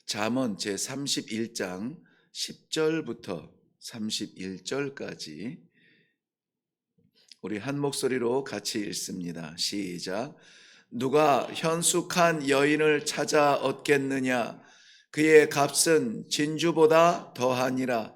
잠언 제31장 10절부터 31절까지 우리 한 목소리로 같이 읽습니다. 시작. 누가 현숙한 여인을 찾아 얻겠느냐? 그의 값은 진주보다 더하니라.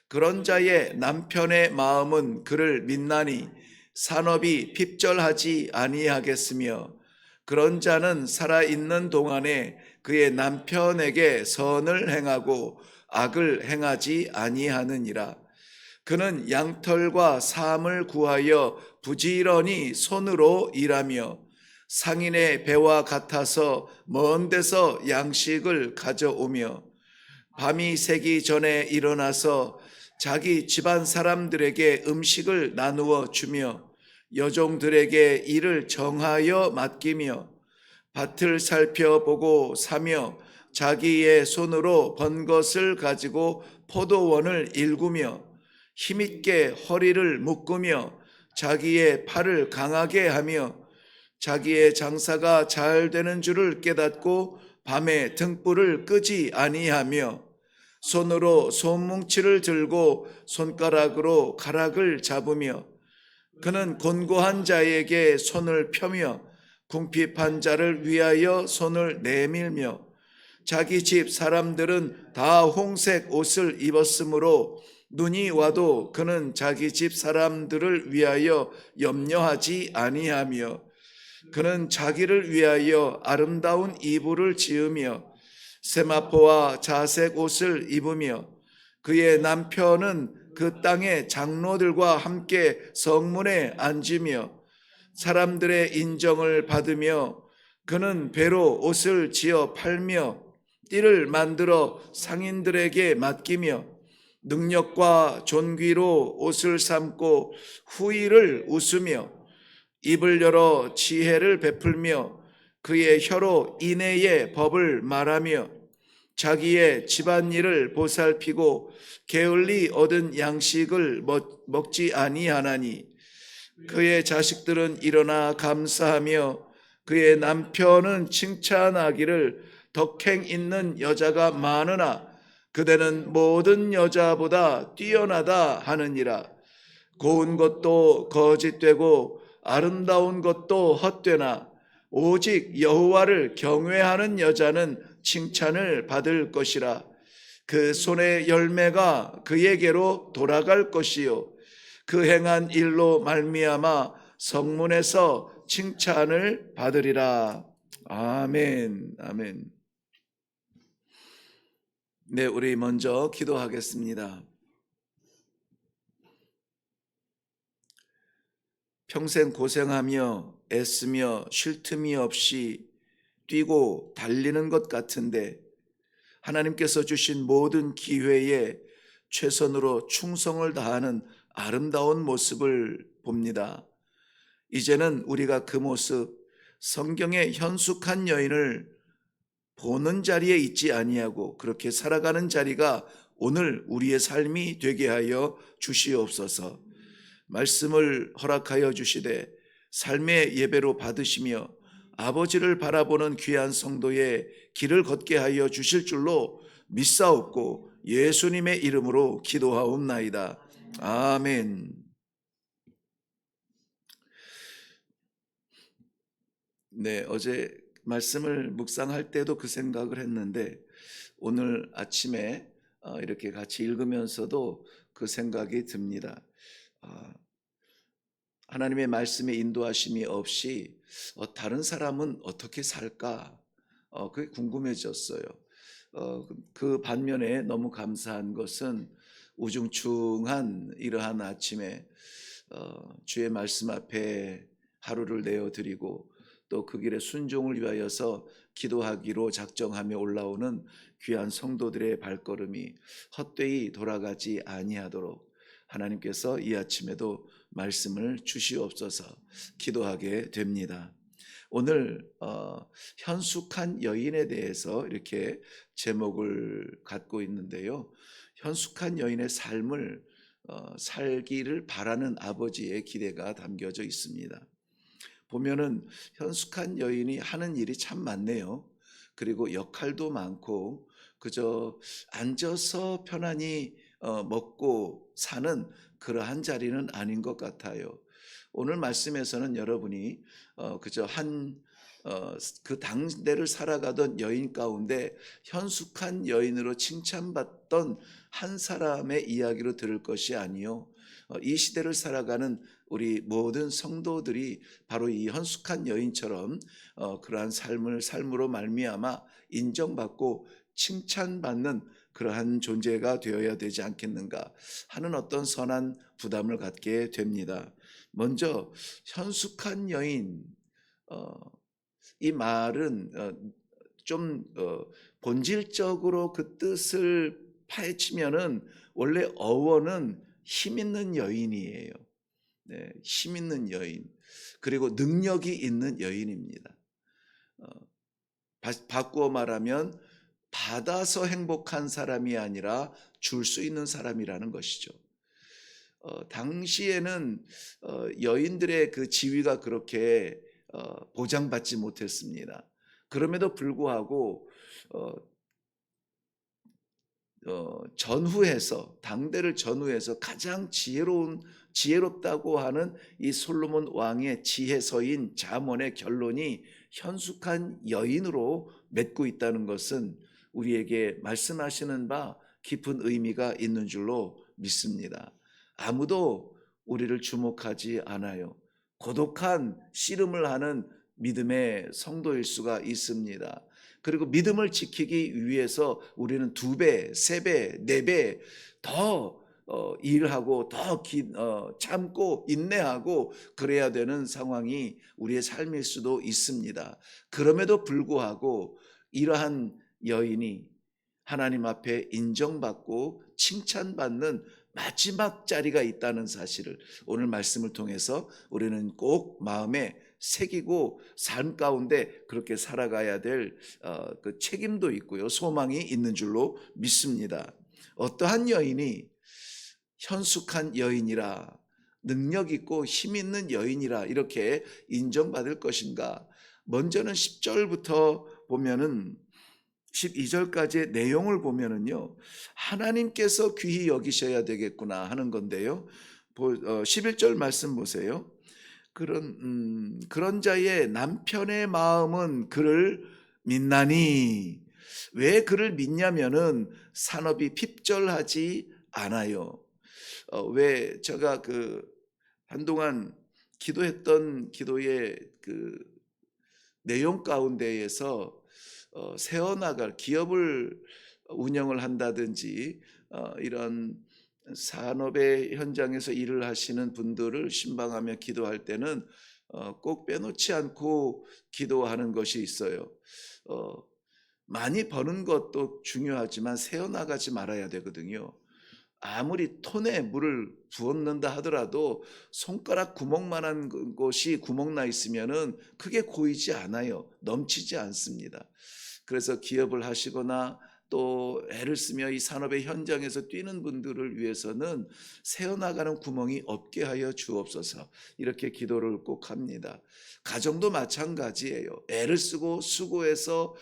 그런 자의 남편의 마음은 그를 믿나니 산업이 핍절하지 아니하겠으며, 그런 자는 살아있는 동안에 그의 남편에게 선을 행하고 악을 행하지 아니하느니라. 그는 양털과 삶을 구하여 부지런히 손으로 일하며 상인의 배와 같아서 먼 데서 양식을 가져오며 밤이 새기 전에 일어나서 자기 집안 사람들에게 음식을 나누어 주며 여종들에게 일을 정하여 맡기며 밭을 살펴보고 사며 자기의 손으로 번 것을 가지고 포도원을 일구며 힘있게 허리를 묶으며 자기의 팔을 강하게 하며 자기의 장사가 잘 되는 줄을 깨닫고 밤에 등불을 끄지 아니하며 손으로 손뭉치를 들고 손가락으로 가락을 잡으며 그는 곤고한 자에게 손을 펴며 궁핍한 자를 위하여 손을 내밀며 자기 집 사람들은 다 홍색 옷을 입었으므로 눈이 와도 그는 자기 집 사람들을 위하여 염려하지 아니하며 그는 자기를 위하여 아름다운 이불을 지으며 세마포와 자색 옷을 입으며 그의 남편은 그 땅의 장로들과 함께 성문에 앉으며 사람들의 인정을 받으며 그는 배로 옷을 지어 팔며 띠를 만들어 상인들에게 맡기며 능력과 존귀로 옷을 삼고 후일을 웃으며 입을 열어 지혜를 베풀며 그의 혀로 인애의 법을 말하며 자기의 집안일을 보살피고 게을리 얻은 양식을 먹지 아니하나니 그의 자식들은 일어나 감사하며 그의 남편은 칭찬하기를 덕행 있는 여자가 많으나 그대는 모든 여자보다 뛰어나다 하느니라. 고운 것도 거짓되고 아름다운 것도 헛되나 오직 여호와를 경외하는 여자는 칭찬을 받을 것이라. 그 손의 열매가 그에게로 돌아갈 것이요 그 행한 일로 말미암아 성문에서 칭찬을 받으리라. 아멘. 아멘. 네, 우리 먼저 기도하겠습니다. 평생 고생하며 애쓰며 쉴 틈이 없이 뛰고 달리는 것 같은데 하나님께서 주신 모든 기회에 최선으로 충성을 다하는 아름다운 모습을 봅니다. 이제는 우리가 그 모습, 성경의 현숙한 여인을 보는 자리에 있지 아니하고 그렇게 살아가는 자리가 오늘 우리의 삶이 되게 하여 주시옵소서. 말씀을 허락하여 주시되 삶의 예배로 받으시며 아버지를 바라보는 귀한 성도의 길을 걷게 하여 주실 줄로 믿사옵고 예수님의 이름으로 기도하옵나이다. 아멘. 네, 어제 말씀을 묵상할 때도 그 생각을 했는데 오늘 아침에 이렇게 같이 읽으면서도 그 생각이 듭니다. 하나님의 말씀의 인도하심이 없이 다른 사람은 어떻게 살까? 그게 궁금해졌어요. 그 반면에 너무 감사한 것은 우중충한 이러한 아침에 주의 말씀 앞에 하루를 내어드리고 또 그 길에 순종을 위하여서 기도하기로 작정하며 올라오는 귀한 성도들의 발걸음이 헛되이 돌아가지 아니하도록 하나님께서 이 아침에도 말씀을 주시옵소서 기도하게 됩니다. 오늘 현숙한 여인에 대해서 이렇게 제목을 갖고 있는데요. 현숙한 여인의 삶을 살기를 바라는 아버지의 기대가 담겨져 있습니다. 보면은 현숙한 여인이 하는 일이 참 많네요. 그리고 역할도 많고 그저 앉아서 편안히 먹고 사는 그러한 자리는 아닌 것 같아요. 오늘 말씀에서는 여러분이 그저 그 당대를 살아가던 여인 가운데 현숙한 여인으로 칭찬받던 한 사람의 이야기로 들을 것이 아니요, 이 시대를 살아가는 우리 모든 성도들이 바로 이 현숙한 여인처럼 그러한 삶으로 말미암아 인정받고 칭찬받는 그러한 존재가 되어야 되지 않겠는가 하는 어떤 선한 부담을 갖게 됩니다. 먼저 현숙한 여인, 이 말은 좀 본질적으로 그 뜻을 파헤치면은 원래 어원은 힘 있는 여인이에요. 네, 힘 있는 여인, 그리고 능력이 있는 여인입니다. 어, 바꾸어 말하면 받아서 행복한 사람이 아니라 줄 수 있는 사람이라는 것이죠. 당시에는 여인들의 그 지위가 그렇게 보장받지 못했습니다. 그럼에도 불구하고 전후해서, 당대를 전후해서 가장 지혜롭다고 하는 이 솔로몬 왕의 지혜서인 잠언의 결론이 현숙한 여인으로 맺고 있다는 것은 우리에게 말씀하시는 바 깊은 의미가 있는 줄로 믿습니다. 아무도 우리를 주목하지 않아요. 고독한 씨름을 하는 믿음의 성도일 수가 있습니다. 그리고 믿음을 지키기 위해서 우리는 2배, 3배, 4배 더 일하고 더 참고 인내하고 그래야 되는 상황이 우리의 삶일 수도 있습니다. 그럼에도 불구하고 이러한 여인이 하나님 앞에 인정받고 칭찬받는 마지막 자리가 있다는 사실을 오늘 말씀을 통해서 우리는 꼭 마음에 새기고 삶 가운데 그렇게 살아가야 될 그 책임도 있고요, 소망이 있는 줄로 믿습니다. 어떠한 여인이 현숙한 여인이라, 능력 있고 힘 있는 여인이라 이렇게 인정받을 것인가? 먼저는 10절부터 보면은 12절까지의 내용을 보면은요, 하나님께서 귀히 여기셔야 되겠구나 하는 건데요. 11절 말씀 보세요. 그런 자의 남편의 마음은 그를 믿나니. 왜 그를 믿냐면은 산업이 핍절하지 않아요. 왜 제가 한동안 기도했던 기도의 그 내용 가운데에서 세워나갈 기업을 운영을 한다든지 이런 산업의 현장에서 일을 하시는 분들을 신방하며 기도할 때는 꼭 빼놓지 않고 기도하는 것이 있어요. 많이 버는 것도 중요하지만 세어나가지 말아야 되거든요. 아무리 톤에 물을 부었는다 하더라도 손가락 구멍만한 곳이 구멍 나 있으면은 크게 고이지 않아요. 넘치지 않습니다. 그래서 기업을 하시거나 또 애를 쓰며 이 산업의 현장에서 뛰는 분들을 위해서는 새어나가는 구멍이 없게 하여 주옵소서, 이렇게 기도를 꼭 합니다. 가정도 마찬가지예요. 애를 쓰고 수고해서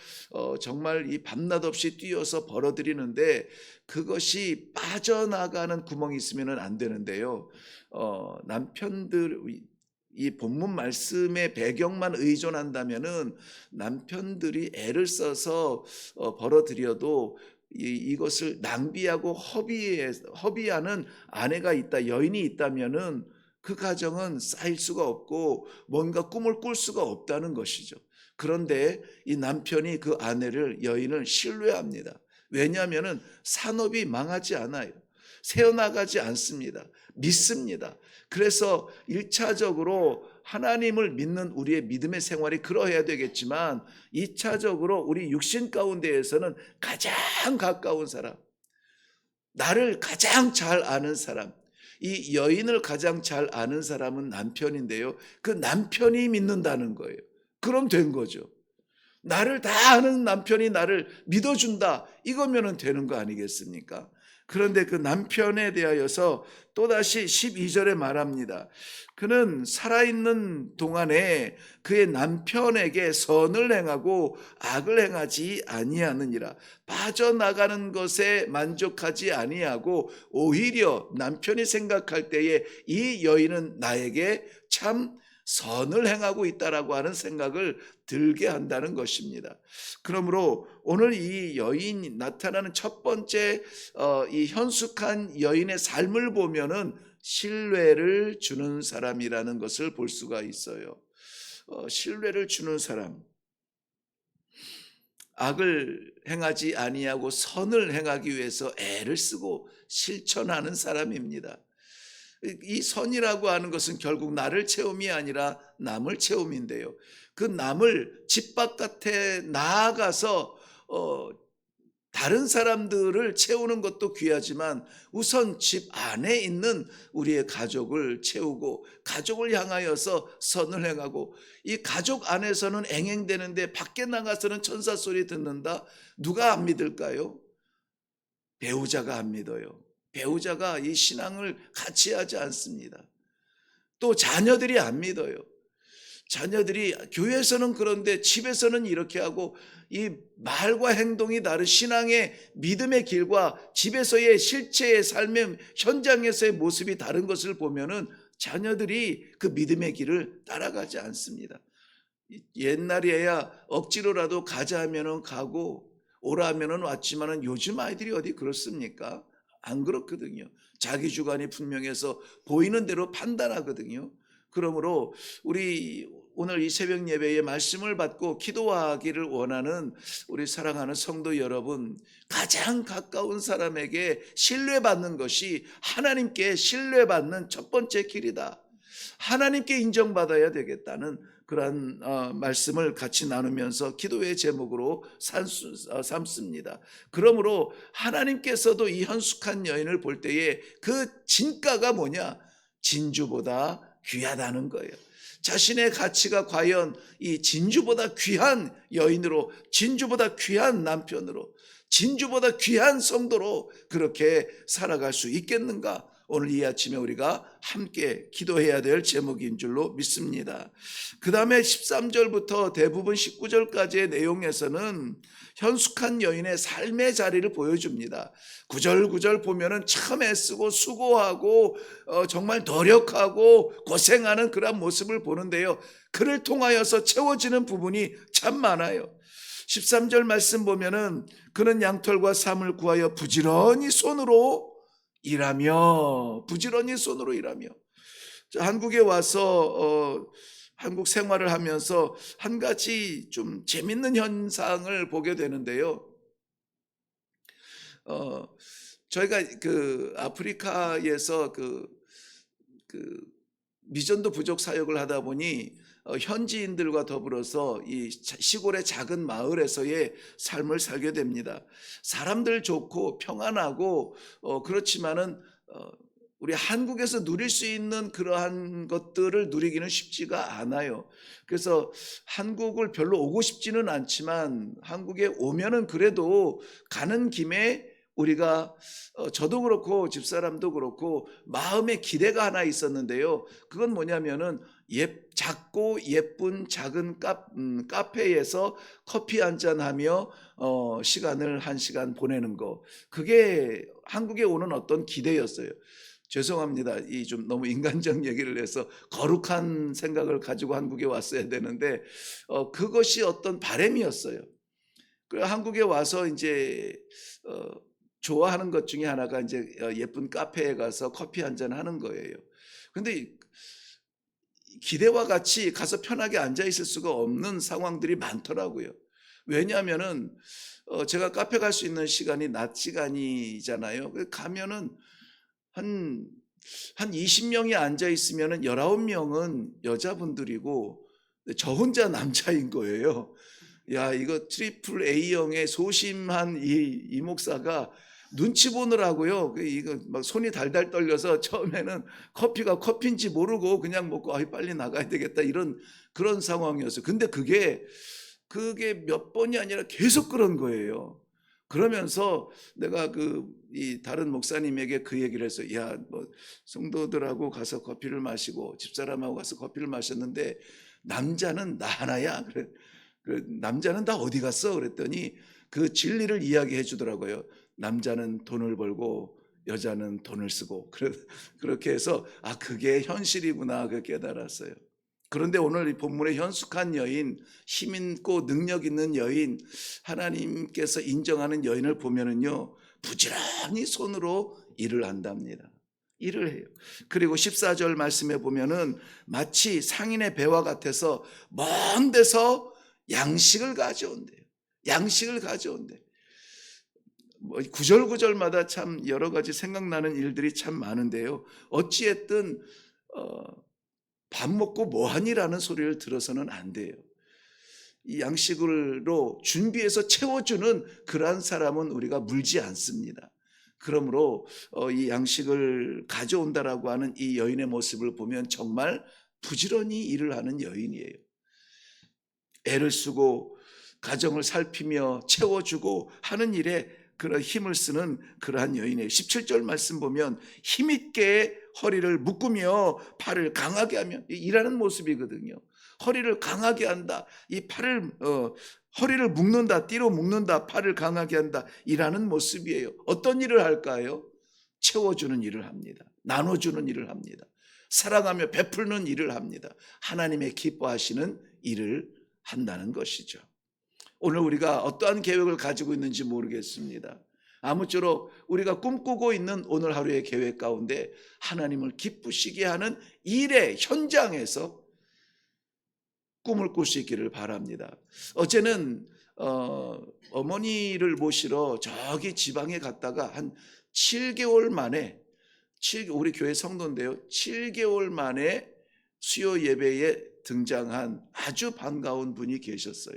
정말 이 밤낮 없이 뛰어서 벌어들이는데 그것이 빠져나가는 구멍이 있으면 안 되는데요. 남편들, 이 본문 말씀의 배경만 의존한다면은 남편들이 애를 써서 벌어들여도 이것을 낭비하고 허비하는 아내가 있다, 여인이 있다면은 그 가정은 쌓일 수가 없고 뭔가 꿈을 꿀 수가 없다는 것이죠. 그런데 이 남편이 그 여인을 신뢰합니다. 왜냐하면은 산업이 망하지 않아요. 새어나가지 않습니다. 믿습니다. 그래서 1차적으로 하나님을 믿는 우리의 믿음의 생활이 그러해야 되겠지만 2차적으로 우리 육신 가운데에서는 가장 가까운 사람, 나를 가장 잘 아는 사람, 이 여인을 가장 잘 아는 사람은 남편인데요, 그 남편이 믿는다는 거예요. 그럼 된 거죠. 나를 다 아는 남편이 나를 믿어준다, 이거면 되는 거 아니겠습니까? 그런데 그 남편에 대하여서 또다시 12절에 말합니다. 그는 살아있는 동안에 그의 남편에게 선을 행하고 악을 행하지 아니하느니라. 빠져나가는 것에 만족하지 아니하고 오히려 남편이 생각할 때에 이 여인은 나에게 참 선을 행하고 있다라고 하는 생각을 들게 한다는 것입니다. 그러므로 오늘 이 여인이 나타나는 첫 번째 이 현숙한 여인의 삶을 보면은 신뢰를 주는 사람이라는 것을 볼 수가 있어요. 신뢰를 주는 사람, 악을 행하지 아니하고 선을 행하기 위해서 애를 쓰고 실천하는 사람입니다. 이 선이라고 하는 것은 결국 나를 채움이 아니라 남을 채움인데요. 그 남을 집 바깥에 나아가서 다른 사람들을 채우는 것도 귀하지만 우선 집 안에 있는 우리의 가족을 채우고 가족을 향하여서 선을 행하고, 이 가족 안에서는 앵앵대는데 밖에 나가서는 천사 소리 듣는다. 누가 안 믿을까요? 배우자가 안 믿어요. 배우자가 이 신앙을 같이 하지 않습니다. 또 자녀들이 안 믿어요. 자녀들이 교회에서는 그런데 집에서는 이렇게 하고, 이 말과 행동이 다른 신앙의 믿음의 길과 집에서의 실체의 삶의 현장에서의 모습이 다른 것을 보면은 자녀들이 그 믿음의 길을 따라가지 않습니다. 옛날에야 억지로라도 가자 하면은 가고 오라 하면은 왔지만은 요즘 아이들이 어디 그렇습니까? 안 그렇거든요. 자기 주관이 분명해서 보이는 대로 판단하거든요. 그러므로 우리 오늘 이 새벽 예배의 말씀을 받고 기도하기를 원하는 우리 사랑하는 성도 여러분, 가장 가까운 사람에게 신뢰받는 것이 하나님께 신뢰받는 첫 번째 길이다. 하나님께 인정받아야 되겠다는 그러한 말씀을 같이 나누면서 기도의 제목으로 삼습니다. 그러므로 하나님께서도 이 현숙한 여인을 볼 때에 그 진가가 뭐냐? 진주보다 귀하다는 거예요. 자신의 가치가 과연 이 진주보다 귀한 여인으로, 진주보다 귀한 남편으로, 진주보다 귀한 성도로 그렇게 살아갈 수 있겠는가? 오늘 이 아침에 우리가 함께 기도해야 될 제목인 줄로 믿습니다. 그 다음에 13절부터 대부분 19절까지의 내용에서는 현숙한 여인의 삶의 자리를 보여줍니다. 구절구절 보면은 참 애쓰고 수고하고 정말 노력하고 고생하는 그런 모습을 보는데요. 그를 통하여서 채워지는 부분이 참 많아요. 13절 말씀 보면은 그는 양털과 삼을 구하여 부지런히 손으로 일하며, 부지런히 손으로 일하며. 한국에 와서 한국 생활을 하면서 한 가지 좀 재밌는 현상을 보게 되는데요. 저희가 그 아프리카에서 그 미전도 부족 사역을 하다 보니 현지인들과 더불어서 이 시골의 작은 마을에서의 삶을 살게 됩니다. 사람들 좋고 평안하고 그렇지만은 우리 한국에서 누릴 수 있는 그러한 것들을 누리기는 쉽지가 않아요. 그래서 한국을 별로 오고 싶지는 않지만 한국에 오면은 그래도 가는 김에 우리가 저도 그렇고 집사람도 그렇고 마음의 기대가 하나 있었는데요. 그건 뭐냐면은 작고 예쁜 작은 카페에서 커피 한잔 하며 시간을 한 시간 보내는 거, 그게 한국에 오는 어떤 기대였어요. 죄송합니다. 이 좀 너무 인간적 얘기를 해서 거룩한 생각을 가지고 한국에 왔어야 되는데 그것이 어떤 바람이었어요. 그래서 한국에 와서 이제 좋아하는 것 중에 하나가 이제 예쁜 카페에 가서 커피 한잔 하는 거예요. 근데 기대와 같이 가서 편하게 앉아 있을 수가 없는 상황들이 많더라고요. 왜냐하면은 제가 카페 갈 수 있는 시간이 낮 시간이잖아요. 가면은 한 20명이 앉아 있으면은 19명은 여자분들이고 저 혼자 남자인 거예요. 야, 이거 트리플 A형의 소심한 이 목사가 눈치 보느라고요. 이거 막 손이 달달 떨려서 처음에는 커피가 커피인지 모르고 그냥 먹고 빨리 나가야 되겠다 이런 그런 상황이었어요. 근데 그게 몇 번이 아니라 계속 그런 거예요. 그러면서 내가 이 다른 목사님에게 그 얘기를 했어요. 야, 뭐 성도들하고 가서 커피를 마시고 집사람하고 가서 커피를 마셨는데 남자는 나 하나야. 남자는 다 어디 갔어? 그랬더니 그 진리를 이야기해 주더라고요. 남자는 돈을 벌고 여자는 돈을 쓰고 그렇게 해서 그게 현실이구나 그 깨달았어요. 그런데 오늘 이 본문의 현숙한 여인, 힘 있고 능력 있는 여인, 하나님께서 인정하는 여인을 보면은요, 부지런히 손으로 일을 한답니다. 일을 해요. 그리고 14절 말씀에 보면은 마치 상인의 배와 같아서 먼 데서 양식을 가져온대요. 양식을 가져온대. 구절구절마다 참 여러 가지 생각나는 일들이 참 많은데요. 어찌했든 밥 먹고 뭐하니라는 소리를 들어서는 안 돼요. 이 양식으로 준비해서 채워주는 그러한 사람은 우리가 물지 않습니다. 그러므로 이 양식을 가져온다라고 하는 이 여인의 모습을 보면 정말 부지런히 일을 하는 여인이에요. 애를 쓰고 가정을 살피며 채워주고 하는 일에 그런 힘을 쓰는 그러한 여인이에요. 17절 말씀 보면 힘있게 허리를 묶으며 팔을 강하게 하며 일하는 모습이거든요. 허리를 강하게 한다. 이 팔을 허리를 묶는다. 띠로 묶는다. 팔을 강하게 한다. 일하는 모습이에요. 어떤 일을 할까요? 채워주는 일을 합니다. 나눠주는 일을 합니다. 사랑하며 베푸는 일을 합니다. 하나님의 기뻐하시는 일을 한다는 것이죠. 오늘 우리가 어떠한 계획을 가지고 있는지 모르겠습니다. 아무쪼록 우리가 꿈꾸고 있는 오늘 하루의 계획 가운데 하나님을 기쁘시게 하는 일의 현장에서 꿈을 꿀 수 있기를 바랍니다. 어제는 어머니를 모시러 저기 지방에 갔다가 한 7개월 만에 우리 교회 성도인데요. 7개월 만에 수요 예배에 등장한 아주 반가운 분이 계셨어요.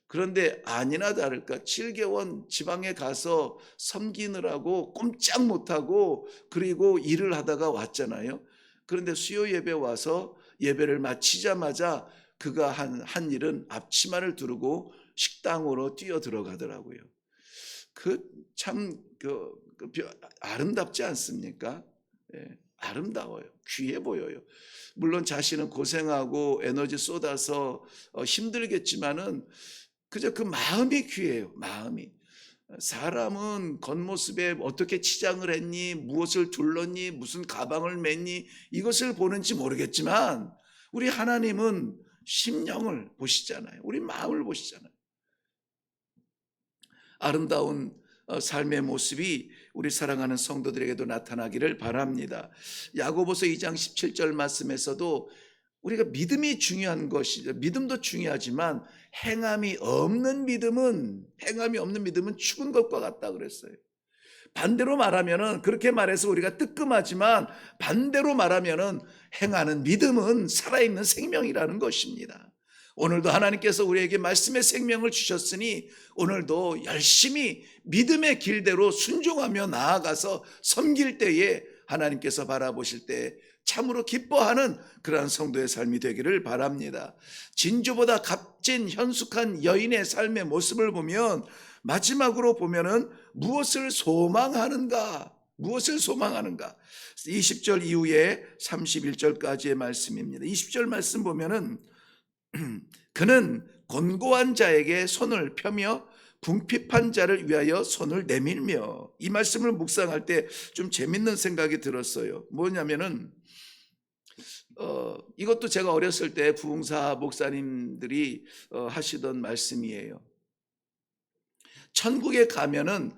그런데 아니나 다를까 7개월 지방에 가서 섬기느라고 꼼짝 못하고 그리고 일을 하다가 왔잖아요. 그런데 수요 예배 와서 예배를 마치자마자 그가 한 일은 앞치마를 두르고 식당으로 뛰어 들어가더라고요. 참 아름답지 않습니까? 예, 아름다워요. 귀해 보여요. 물론 자신은 고생하고 에너지 쏟아서 힘들겠지만은 그저 그 마음이 귀해요. 마음이. 사람은 겉모습에 어떻게 치장을 했니, 무엇을 둘렀니, 무슨 가방을 맸니 이것을 보는지 모르겠지만 우리 하나님은 심령을 보시잖아요. 우리 마음을 보시잖아요. 아름다운 삶의 모습이 우리 사랑하는 성도들에게도 나타나기를 바랍니다. 야고보서 2장 17절 말씀에서도 우리가 믿음이 중요한 것이죠. 믿음도 중요하지만 행함이 없는 믿음은 죽은 것과 같다 그랬어요. 반대로 말하면은 그렇게 말해서 우리가 뜨끔하지만 반대로 말하면은 행하는 믿음은 살아있는 생명이라는 것입니다. 오늘도 하나님께서 우리에게 말씀의 생명을 주셨으니 오늘도 열심히 믿음의 길대로 순종하며 나아가서 섬길 때에 하나님께서 바라보실 때 참으로 기뻐하는 그러한 성도의 삶이 되기를 바랍니다. 진주보다 값진 현숙한 여인의 삶의 모습을 보면 마지막으로 보면은 무엇을 소망하는가? 20절 이후에 31절까지의 말씀입니다. 20절 말씀 보면은 그는 곤고한 자에게 손을 펴며 궁핍한 자를 위하여 손을 내밀며, 이 말씀을 묵상할 때 좀 재밌는 생각이 들었어요. 뭐냐면은 이것도 제가 어렸을 때 부흥사 목사님들이 하시던 말씀이에요. 천국에 가면은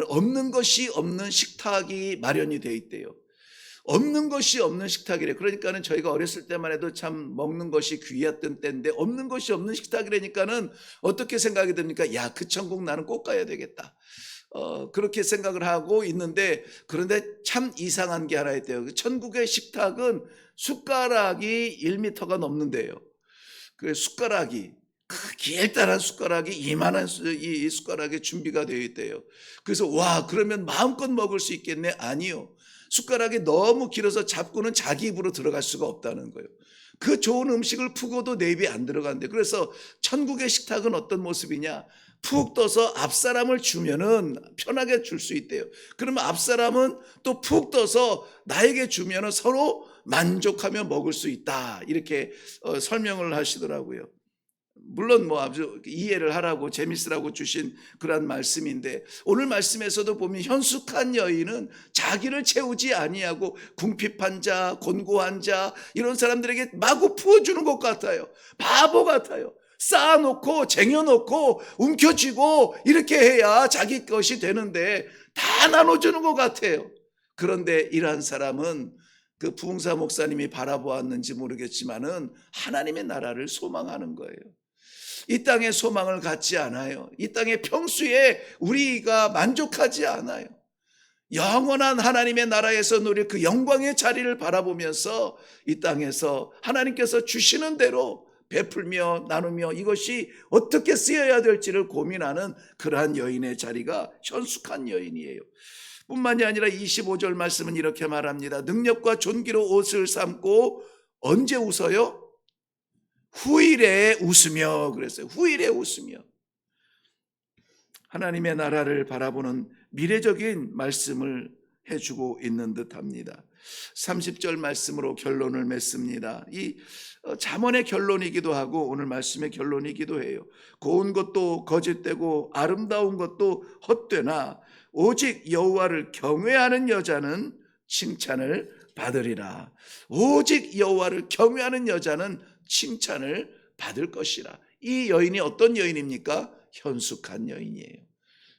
없는 것이 없는 식탁이 마련이 돼 있대요. 없는 것이 없는 식탁이래. 그러니까는 저희가 어렸을 때만 해도 참 먹는 것이 귀했던 때인데 없는 것이 없는 식탁이라니까는 어떻게 생각이 듭니까? 야, 그 천국 나는 꼭 가야 되겠다. 그렇게 생각을 하고 있는데, 그런데 참 이상한 게 하나 있대요. 그 천국의 식탁은 숟가락이 1m가 넘는데요. 그 숟가락이 길다란 숟가락이 이만한 이 숟가락에 준비가 되어 있대요. 그래서 와, 그러면 마음껏 먹을 수 있겠네? 아니요. 숟가락이 너무 길어서 잡고는 자기 입으로 들어갈 수가 없다는 거예요. 그 좋은 음식을 푸고도 내 입에 안 들어간대. 그래서 천국의 식탁은 어떤 모습이냐? 푹 떠서 앞사람을 주면은 편하게 줄 수 있대요. 그러면 앞사람은 또 푹 떠서 나에게 주면은 서로 만족하며 먹을 수 있다. 이렇게 설명을 하시더라고요. 물론 뭐 아주 이해를 하라고 재밌으라고 주신 그런 말씀인데, 오늘 말씀에서도 보면 현숙한 여인은 자기를 채우지 아니하고 궁핍한 자, 곤고한 자, 이런 사람들에게 마구 부어주는 것 같아요. 바보 같아요. 쌓아놓고 쟁여놓고 움켜쥐고 이렇게 해야 자기 것이 되는데 다 나눠주는 것 같아요. 그런데 이러한 사람은 그 부흥사 목사님이 바라보았는지 모르겠지만은 하나님의 나라를 소망하는 거예요. 이 땅에 소망을 갖지 않아요. 이 땅의 평수에 우리가 만족하지 않아요. 영원한 하나님의 나라에서 누릴 그 영광의 자리를 바라보면서 이 땅에서 하나님께서 주시는 대로 베풀며 나누며 이것이 어떻게 쓰여야 될지를 고민하는 그러한 여인의 자리가 현숙한 여인이에요. 뿐만이 아니라 25절 말씀은 이렇게 말합니다. 능력과 존귀로 옷을 삼고 언제 웃어요? 후일에 웃으며 그랬어요. 후일에 웃으며. 하나님의 나라를 바라보는 미래적인 말씀을 해주고 있는 듯합니다. 30절 말씀으로 결론을 맺습니다. 이 잠언의 결론이기도 하고 오늘 말씀의 결론이기도 해요. 고운 것도 거짓되고 아름다운 것도 헛되나 오직 여호와를 경외하는 여자는 칭찬을 받으리라. 오직 여호와를 경외하는 여자는 칭찬을 받을 것이라. 이 여인이 어떤 여인입니까? 현숙한 여인이에요.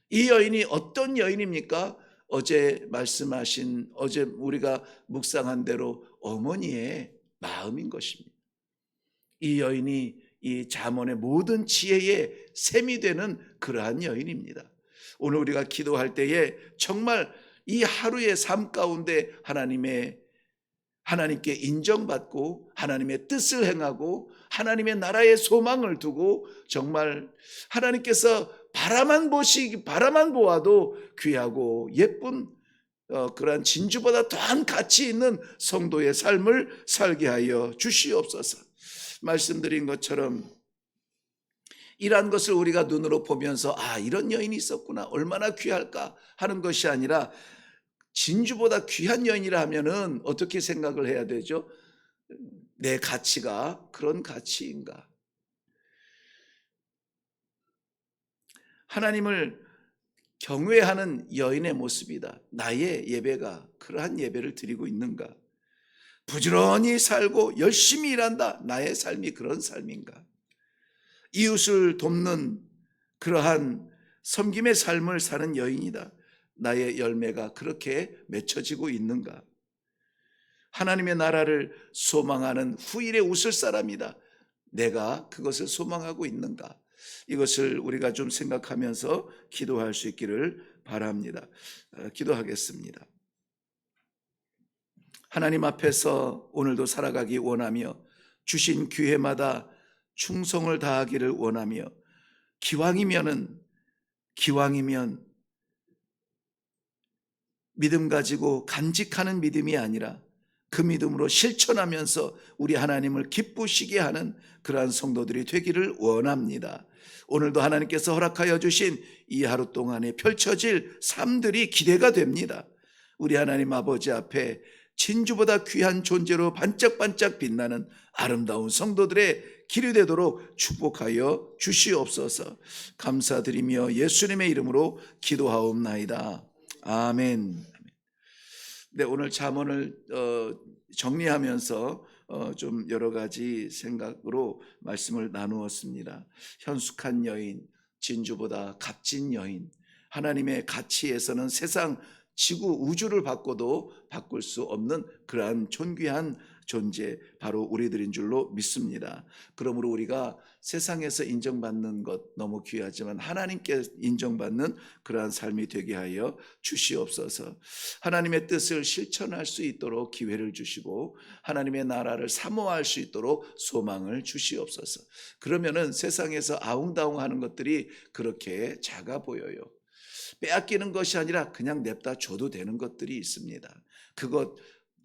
이 여인이 어떤 여인입니까? 어제 말씀하신, 어제 우리가 묵상한 대로 어머니의 마음인 것입니다. 이 여인이 이 잠언의 모든 지혜의 샘이 되는 그러한 여인입니다. 오늘 우리가 기도할 때에 정말 이 하루의 삶 가운데 하나님께 인정받고 하나님의 뜻을 행하고 하나님의 나라의 소망을 두고 정말 하나님께서 바라만 보아도 귀하고 예쁜 그러한 진주보다 더한 가치 있는 성도의 삶을 살게 하여 주시옵소서. 말씀드린 것처럼 이러한 것을 우리가 눈으로 보면서 이런 여인이 있었구나, 얼마나 귀할까 하는 것이 아니라 진주보다 귀한 여인이라 하면은 어떻게 생각을 해야 되죠? 내 가치가 그런 가치인가? 하나님을 경외하는 여인의 모습이다. 나의 예배가 그러한 예배를 드리고 있는가? 부지런히 살고 열심히 일한다. 나의 삶이 그런 삶인가? 이웃을 돕는 그러한 섬김의 삶을 사는 여인이다. 나의 열매가 그렇게 맺혀지고 있는가? 하나님의 나라를 소망하는 후일에 웃을 사람이다. 내가 그것을 소망하고 있는가? 이것을 우리가 좀 생각하면서 기도할 수 있기를 바랍니다. 기도하겠습니다. 하나님 앞에서 오늘도 살아가기 원하며 주신 기회마다 충성을 다하기를 원하며 기왕이면 믿음 가지고 간직하는 믿음이 아니라 그 믿음으로 실천하면서 우리 하나님을 기쁘시게 하는 그러한 성도들이 되기를 원합니다. 오늘도 하나님께서 허락하여 주신 이 하루 동안에 펼쳐질 삶들이 기대가 됩니다. 우리 하나님 아버지 앞에 진주보다 귀한 존재로 반짝반짝 빛나는 아름다운 성도들의 길이 되도록 축복하여 주시옵소서. 감사드리며 예수님의 이름으로 기도하옵나이다. 아멘. 네, 오늘 잠언을 정리하면서 좀 여러 가지 생각으로 말씀을 나누었습니다. 현숙한 여인, 진주보다 값진 여인, 하나님의 가치에서는 세상, 지구, 우주를 바꿔도 바꿀 수 없는 그러한 존귀한 존재, 바로 우리들인 줄로 믿습니다. 그러므로 우리가 세상에서 인정받는 것 너무 귀하지만 하나님께 인정받는 그러한 삶이 되게 하여 주시옵소서. 하나님의 뜻을 실천할 수 있도록 기회를 주시고 하나님의 나라를 사모할 수 있도록 소망을 주시옵소서. 그러면은 세상에서 아웅다웅하는 것들이 그렇게 작아 보여요. 빼앗기는 것이 아니라 그냥 냅다 줘도 되는 것들이 있습니다. 그것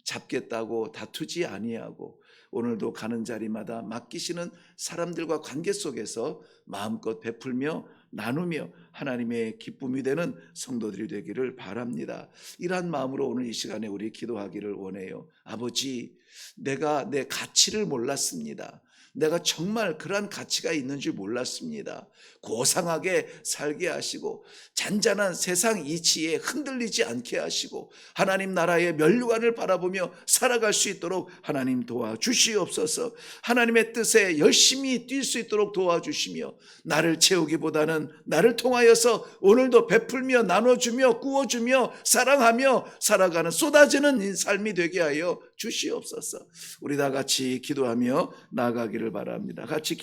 잡겠다고 다투지 아니하고 오늘도 가는 자리마다 맡기시는 사람들과 관계 속에서 마음껏 베풀며 나누며 하나님의 기쁨이 되는 성도들이 되기를 바랍니다. 이러한 마음으로 오늘 이 시간에 우리 기도하기를 원해요. 아버지, 내가 내 가치를 몰랐습니다. 내가 정말 그러한 가치가 있는 줄 몰랐습니다. 고상하게 살게 하시고 잔잔한 세상 이치에 흔들리지 않게 하시고 하나님 나라의 면류관을 바라보며 살아갈 수 있도록 하나님 도와주시옵소서. 하나님의 뜻에 열심히 뛸 수 있도록 도와주시며 나를 채우기보다는 나를 통하여서 오늘도 베풀며 나눠주며 구워주며 사랑하며 살아가는 쏟아지는 삶이 되게 하여 주시옵소서. 우리 다 같이 기도하며 나아가기를 바랍니다. 같이